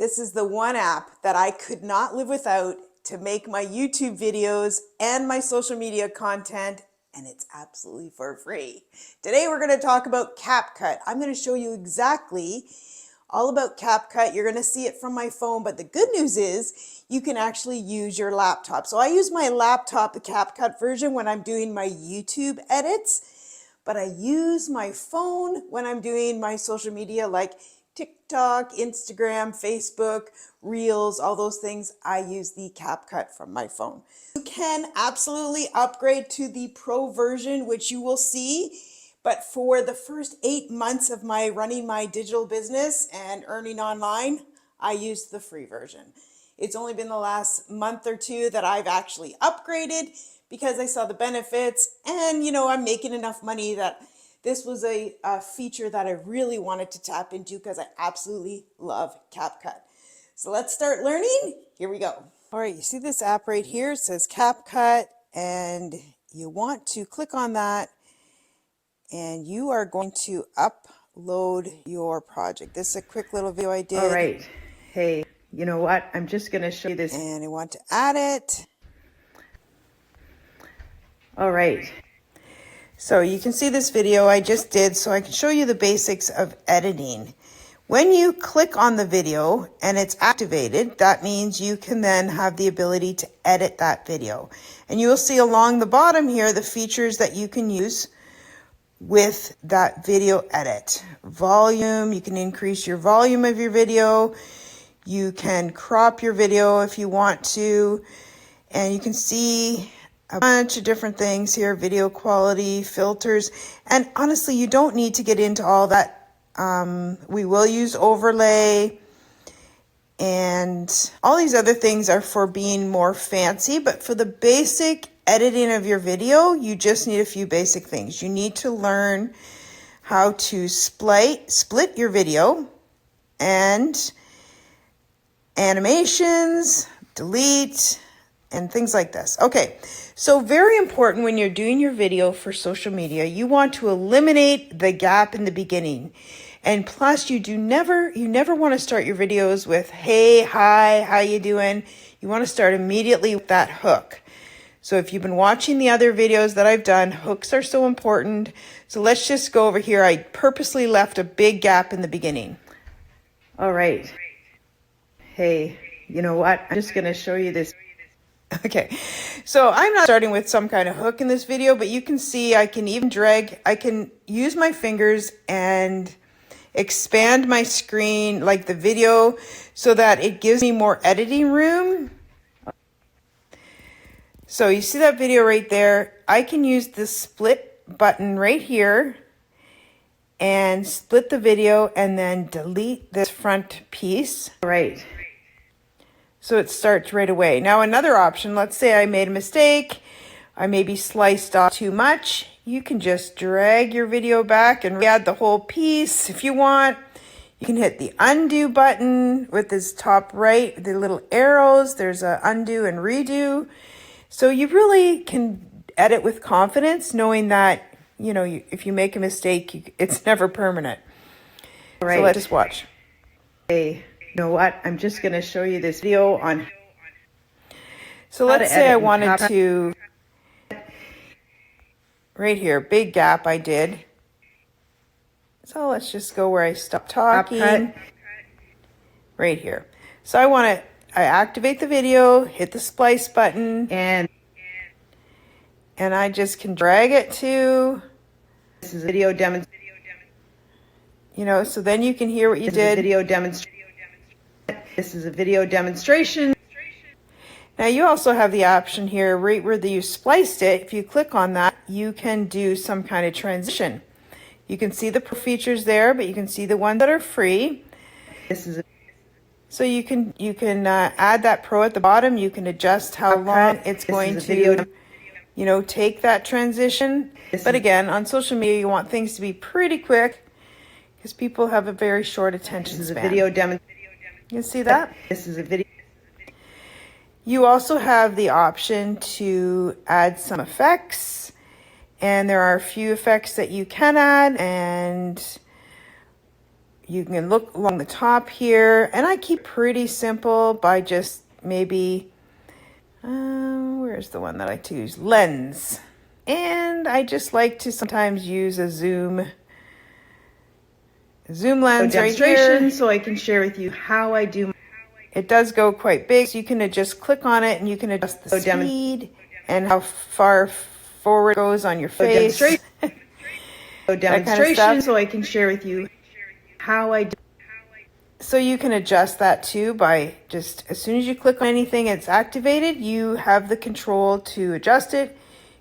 This is the one app that I could not live without to make my YouTube videos and my social media content, and it's absolutely for free. Today we're going to talk about CapCut. I'm going to show you exactly all about CapCut. You're going to see it from my phone, but the good news is you can actually use your laptop. So I use my laptop, the CapCut version, when I'm doing my YouTube edits, but I use my phone when I'm doing my social media like TikTok, Instagram, Facebook, Reels, all those things. I use the CapCut from my phone. You can absolutely upgrade to the Pro version, which you will see. But for the first 8 months of my running my digital business and earning online, I used the free version. It's only been the last month or two that I've actually upgraded because I saw the benefits, and I'm making enough money that this was a feature that I really wanted to tap into because I absolutely love CapCut. So let's start learning. Here we go. All right, you see this app right here? It says CapCut, and you want to click on that, and you are going to upload your project. This is a quick little video I did. All right. Hey, you know what? I'm just going to show you this. And I want to add it. All right. So you can see this video I just did so I can show you the basics of editing. When you click on the video and it's activated, that means you can then have the ability to edit that video. And you will see along the bottom here the features that you can use with that video edit. Volume, you can increase your volume of your video. You can crop your video if you want to. And you can see a bunch of different things here, video quality, filters, and honestly, you don't need to get into all that. We will use overlay, and all these other things are for being more fancy, but for the basic editing of your video, you just need a few basic things. You need to learn how to split your video, and animations, delete, and things like this. Okay, so very important when you're doing your video for social media, you want to eliminate the gap in the beginning. And plus, you never want to start your videos with, hey, hi, how you doing? You want to start immediately with that hook. So if you've been watching the other videos that I've done, hooks are so important. So let's just go over here. I purposely left a big gap in the beginning. All right. Hey, you know what? I'm just going to show you this. Okay, so I'm not starting with some kind of hook in this video, but you can see I can even I can use my fingers and expand my screen like the video so that it gives me more editing room. So you see that video right there? I can use this split button right here and split the video and then delete this front piece. All right. So it starts right away. Now another option, let's say I made a mistake, I maybe sliced off too much. You can just drag your video back and add the whole piece if you want. You can hit the undo button with this top right, the little arrows. There's a undo and redo. So you really can edit with confidence, knowing that, if you make a mistake, it's never permanent. All right. So let's just watch. Hey. You know what? I'm just going to show you this video on. So let's say I wanted to, right here, big gap I did. So let's just go where I stopped talking. Right here. So I activate the video, hit the splice button, and I just can drag it to. This is a video demonstration. So then you can hear what you did. This is a video demonstration. Now you also have the option here right where you spliced it. If you click on that, you can do some kind of transition. You can see the features there, but you can see the ones that are free. So you can add that pro at the bottom. You can adjust how long it's going to take that transition. But again, on social media, you want things to be pretty quick because people have a very short attention span. This is a video demonstration. You see that? This is a video. You also have the option to add some effects, and there are a few effects that you can add, and you can look along the top here, and I keep pretty simple by just maybe, where's the one that I like to use? Lens. And I just like to sometimes use a zoom lens right here, so I can share with you how I do. It does go quite big, so you can just click on it and you can adjust the speed and how far forward it goes on your face. Demonstration, so I can share with you how I do. So you can adjust that too by just, as soon as you click on anything, it's activated. You have the control to adjust it.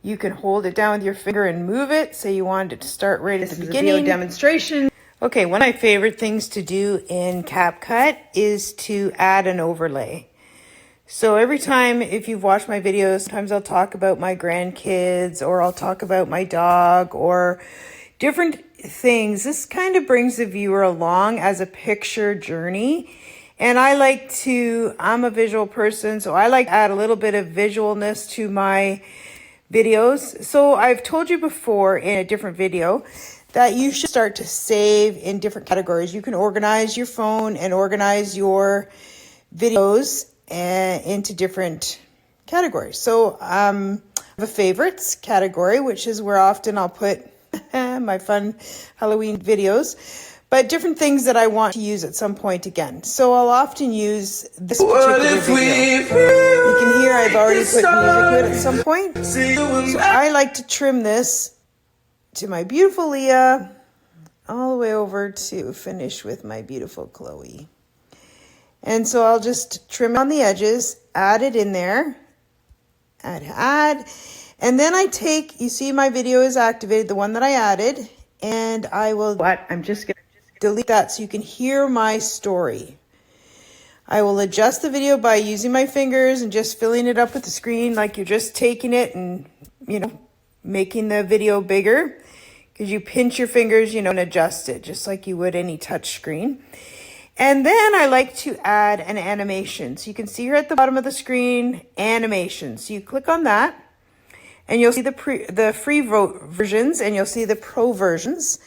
You can hold it down with your finger and move it. Say you wanted it to start right at the beginning. This is a video demonstration. Okay, one of my favorite things to do in CapCut is to add an overlay. So every time, if you've watched my videos, sometimes I'll talk about my grandkids, or I'll talk about my dog, or different things. This kind of brings the viewer along as a picture journey. And I'm a visual person, so I like to add a little bit of visualness to my videos. So I've told you before in a different video that you should start to save in different categories. You can organize your phone and organize your videos into different categories. So I have a favorites category, which is where often I'll put my fun Halloween videos, but different things that I want to use at some point again. So I'll often use this particular video. You can hear I've already put music to it at some point. So I like to trim this to my beautiful Leah, all the way over to finish with my beautiful Chloe. And so I'll just trim on the edges, add it in there, add. And then I take, you see my video is activated, the one that I added, and I'm just going to delete that so you can hear my story. I will adjust the video by using my fingers and just filling it up with the screen, like you're just taking it and, making the video bigger, because you pinch your fingers, and adjust it just like you would any touch screen. And then I like to add an animation. So you can see here at the bottom of the screen, animation. So you click on that and you'll see the free versions, and you'll see the pro versions.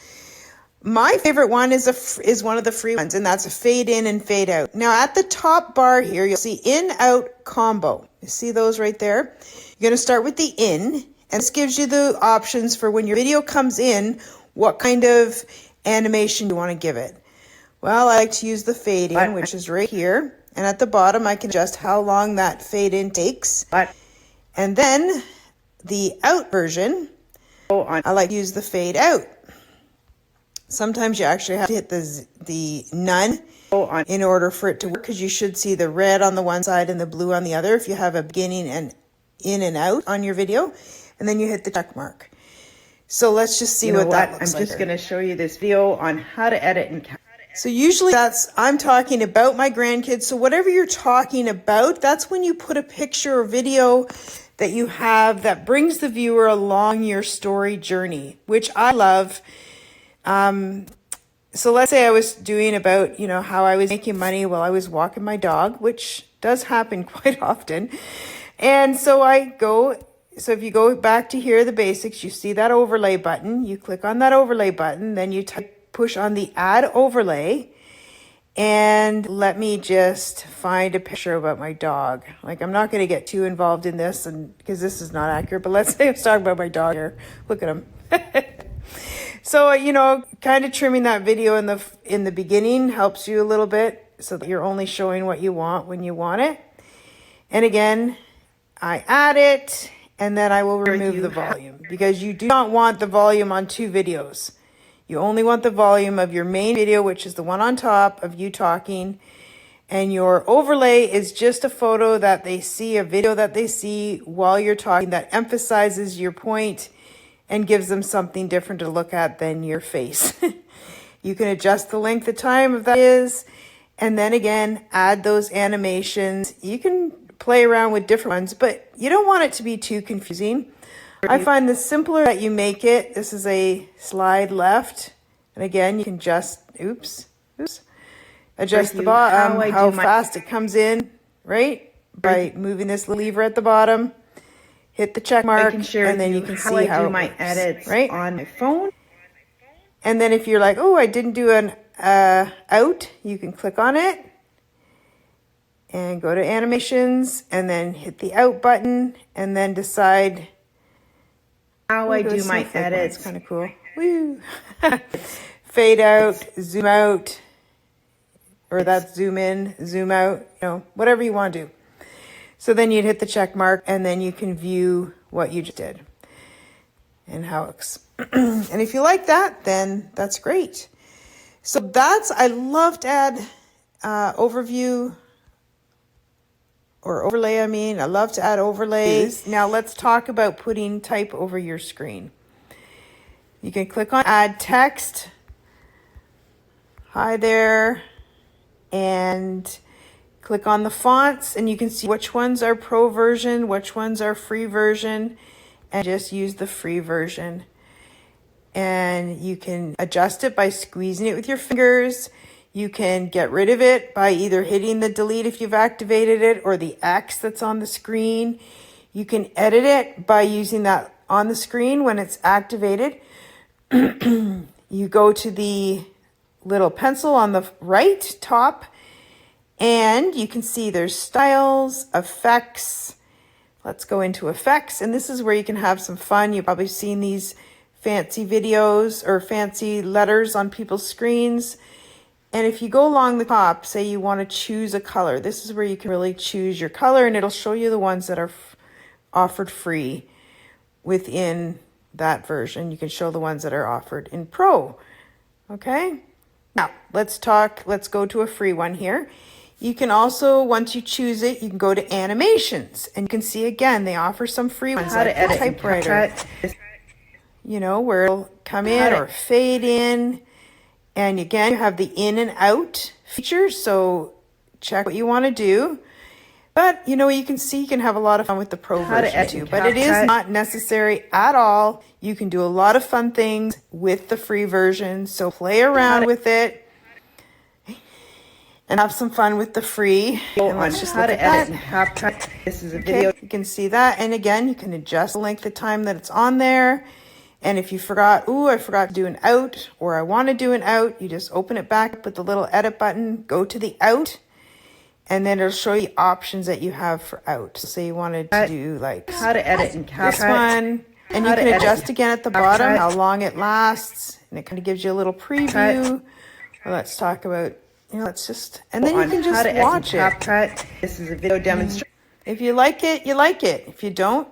My favorite one is one of the free ones, and that's a fade in and fade out. Now at the top bar here, you'll see in out combo. You see those right there? You're going to start with the in, and this gives you the options for when your video comes in, what kind of animation you want to give it. Well, I like to use the fade in, which is right here. And at the bottom, I can adjust how long that fade in takes. And then the out version, I like to use the fade out. Sometimes you actually have to hit the none in order for it to work, because you should see the red on the one side and the blue on the other if you have a beginning and in and out on your video. And then you hit the check mark. So let's just see what that looks like. I'm just going to show you this video on how to edit in CapCut. So usually I'm talking about my grandkids. So whatever you're talking about, that's when you put a picture or video that you have that brings the viewer along your story journey, which I love. So let's say I was doing about, how I was making money while I was walking my dog, which does happen quite often. And so so if you go back to here, the basics, you see that overlay button, you click on that overlay button, then you push on the add overlay, and let me just find a picture about my dog. I'm not going to get too involved in this because this is not accurate, but let's say I'm talking about my dog here. Look at him. So, kind of trimming that video in the beginning helps you a little bit so that you're only showing what you want when you want it. And again, I add it, and then I will remove the volume, because you do not want the volume on two videos. You only want the volume of your main video, which is the one on top of you talking. And your overlay is just a photo that they see, a video that they see while you're talking that emphasizes your point and gives them something different to look at than your face. You can adjust the length of time if that is. And then again, add those animations. You can play around with different ones, but you don't want it to be too confusing. I find the simpler that you make it. This is a slide left. And again, you can just, adjust the bottom, how fast it comes in, right? By moving this lever at the bottom, hit the check mark, and then you can see how I do my edits right on my phone. And then if you're like, oh, I didn't do out, you can click on it and go to animations and then hit the out button and then decide how I do my edits. It's kind of cool. Woo! Fade out, zoom out, or that's zoom in, zoom out, whatever you want to do. So then you'd hit the check mark and then you can view what you just did and how it looks. And if you like that, then that's great. So I love to add overview or overlay. I love to add overlays. Now let's talk about putting type over your screen. You can click on add text. Hi there. And click on the fonts and you can see which ones are pro version, which ones are free version, and just use the free version. And you can adjust it by squeezing it with your fingers. You can get rid of it by either hitting the delete if you've activated it or the X that's on the screen. You can edit it by using that on the screen when it's activated. You go to the little pencil on the right top and you can see there's styles, effects. Let's go into effects, and this is where you can have some fun. You've probably seen these fancy videos or fancy letters on people's screens. And if you go along the top, say you want to choose a color, this is where you can really choose your color and it'll show you the ones that are offered free within that version. You can show the ones that are offered in Pro. Okay. Now let's go to a free one here. You can also, once you choose it, you can go to animations and you can see again, they offer some free ones. How to edit typewriter, where it'll come in or fade in. And again, you have the in and out feature. So check what you want to do. But you can see you can have a lot of fun with the Pro version too. But it is not necessary at all. You can do a lot of fun things with the free version. So play around with it and have some fun with the free. And let's just look at that. CapCut. This is a video. You can see that. And again, you can adjust the length of time that it's on there. And if you forgot, I forgot to do an out, or I want to do an out, you just open it back up with the little edit button, go to the out, and then it'll show you options that you have for out. So say you wanted to do like how to edit in CapCut. This one, and you can adjust again at the bottom how long it lasts, and it kind of gives you a little preview. Well, let's talk about, let's just, and then you can just watch it. CapCut. This is a video demonstration. If you like it, you like it. If you don't,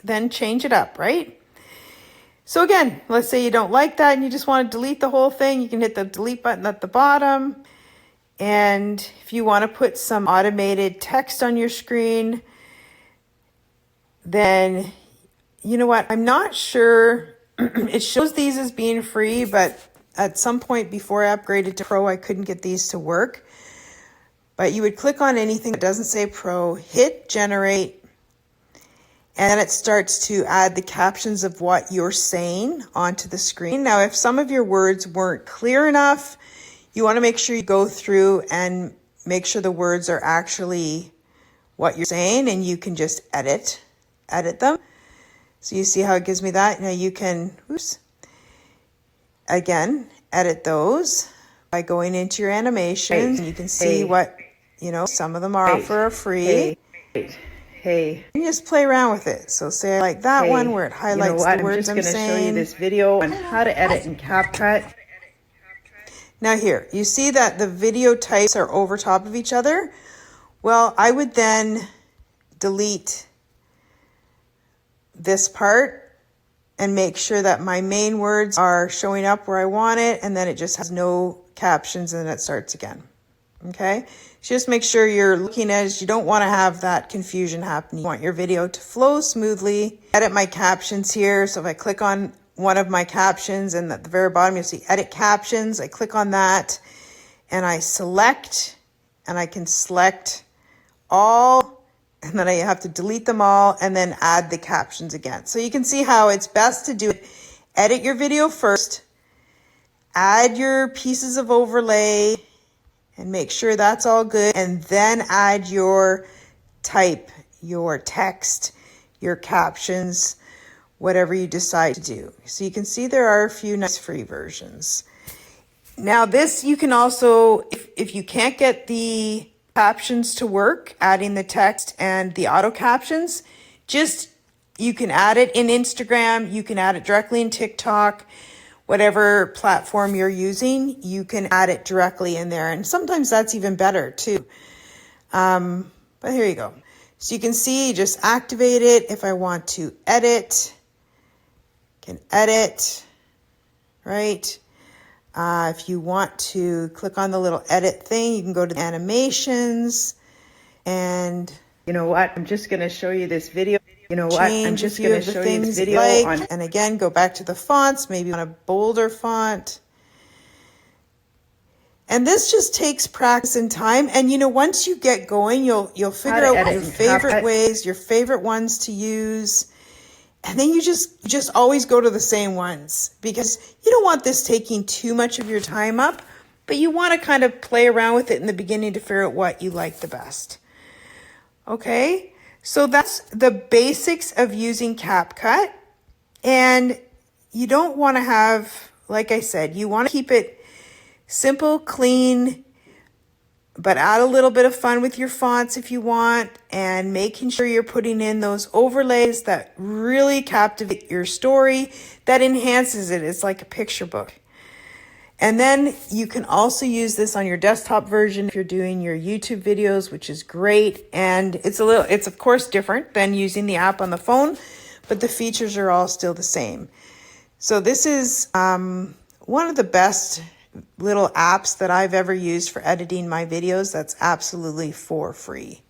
then change it up, right? So again, let's say you don't like that and you just want to delete the whole thing. You can hit the delete button at the bottom. And if you want to put some automated text on your screen, then you know what? I'm not sure. It shows these as being free, but at some point before I upgraded to Pro, I couldn't get these to work. But you would click on anything that doesn't say Pro, hit generate, and then it starts to add the captions of what you're saying onto the screen. Now, if some of your words weren't clear enough, you want to make sure you go through and make sure the words are actually what you're saying, and you can just edit them. So you see how it gives me that? Now you can, again, edit those by going into your animations. And you can see what, some of them are for free. Hey. You just play around with it. So say I like that one where it highlights the words I'm saying. I'm just going to show you this video on how to edit in CapCut. Now here, you see that the video types are over top of each other. Well, I would then delete this part and make sure that my main words are showing up where I want it, and then it just has no captions and then it starts again. Okay? Just make sure you're looking at it. You don't want to have that confusion happen. You want your video to flow smoothly. Edit my captions here. So if I click on one of my captions and at the very bottom, you'll see edit captions. I click on that and I select, and I can select all, and then I have to delete them all and then add the captions again. So you can see how it's best to do it. Edit your video first, add your pieces of overlay, and make sure that's all good, and then add your type, your text, your captions, whatever you decide to do. So you can see there are a few nice free versions. Now this, you can also, if you can't get the captions to work, adding the text and the auto captions, you can add it in Instagram, you can add it directly in TikTok, whatever platform you're using, you can add it directly in there. And sometimes that's even better too. But here you go. So you can see, just activate it. If I want to edit, I can edit, right? If you want to click on the little edit thing, you can go to the animations, and you know what? I'm just going to show you this video. Change a few of the things you like, and again, go back to the fonts, maybe on a bolder font. And this just takes practice and time. And once you get going, you'll figure out your favorite ways, your favorite ones to use. And then you just always go to the same ones, because you don't want this taking too much of your time up, but you want to kind of play around with it in the beginning to figure out what you like the best. Okay, so that's the basics of using CapCut. And you don't want to have, like I said, you want to keep it simple, clean, but add a little bit of fun with your fonts if you want, and making sure you're putting in those overlays that really captivate your story, that enhances it. It's like a picture book. And then you can also use this on your desktop version if you're doing your YouTube videos, which is great. And it's of course different than using the app on the phone, but the features are all still the same. So this is one of the best little apps that I've ever used for editing my videos. That's absolutely for free.